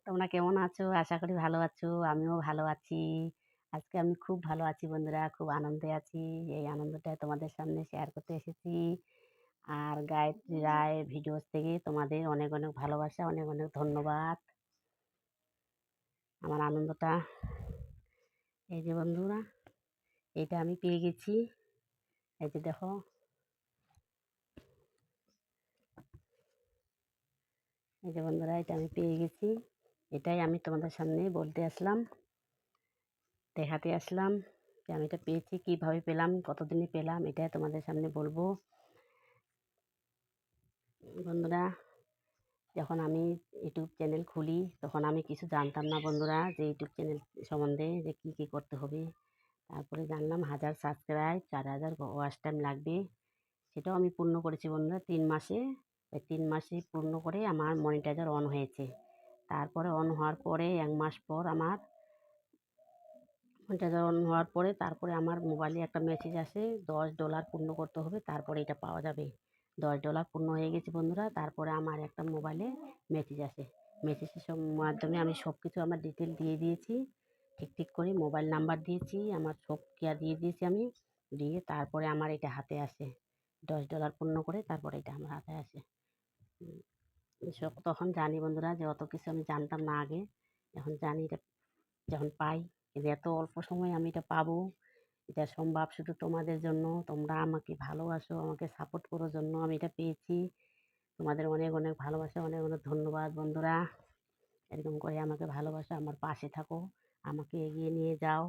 তোমরা কেমন আছো? আশা করি ভালো আছো। আমিও ভালো আছি। আজকে আমি খুব ভালো আছি বন্ধুরা, খুব আনন্দে আছি। এই আনন্দটা তোমাদের সামনে শেয়ার করতে এসেছি। আর গায়ত্রী রায় ভিডিওস থেকে তোমাদের অনেক, অনেক ভালোবাসা, অনেক, অনেক ধন্যবাদ। আমার আনন্দটা এই যে বন্ধুরা, এটা আমি পেয়ে গেছি। এই যে দেখো, এই যে বন্ধুরা, এটা আমি পেয়ে গেছি। এটাই আমি তোমাদের সামনে বলতে আসলাম, দেখাতে আসলাম যে আমি এটা পেয়েছি, কীভাবে পেলাম, কতদিনে পেলাম, এটাই তোমাদের সামনে বলবো। বন্ধুরা, যখন আমি ইউটিউব চ্যানেল খুলি তখন আমি কিছু জানতাম না বন্ধুরা, যে ইউটিউব চ্যানেল সম্বন্ধে যে কী কী করতে হবে। তারপরে জানলাম 1000 সাবস্ক্রাইব, 4000 ওয়াচ টাইম লাগবে। সেটাও আমি পূর্ণ করেছি বন্ধুরা 3 মাসে। ওই 3 মাসে পূর্ণ করে আমার মনিটাইজার অন হয়েছে। তারপরে অন হওয়ার পরে 1 মাস পর আমার মনিটাইজার অন হওয়ার পরে তারপরে আমার মোবাইলে একটা মেসেজ আসে, $10 পূর্ণ করতে হবে, তারপরে এটা পাওয়া যাবে। $10 পূর্ণ হয়ে গেছে বন্ধুরা। তারপরে আমার একটা মোবাইলে মেসেজ আসে। মেসেজের মাধ্যমে আমি সব কিছু আমার ডিটেল দিয়ে দিয়েছি। ঠিক ঠিক করে মোবাইল নাম্বার দিয়েছি, আমার সব কেয়া দিয়ে দিয়েছি আমি। দিয়ে তারপরে আমার এটা হাতে আসে। $10 পূর্ণ করে তারপরে এটা আমার হাতে আসে। সব তখন জানি বন্ধুরা, যে অত কিছু আমি জানতাম না আগে। এখন জানি, এটা যখন পাই, যে এত অল্প সময়ে আমি এটা পাবো, এটা সম্ভব শুধু তোমাদের জন্য। তোমরা আমাকে ভালোবাসো, আমাকে সাপোর্ট করার জন্য আমি এটা পেয়েছি। তোমাদের অনেক, অনেক ভালোবাসা, অনেক, অনেক ধন্যবাদ বন্ধুরা। এরকম করে আমাকে ভালোবাসো, আমার পাশে থাকো, আমাকে এগিয়ে নিয়ে যাও।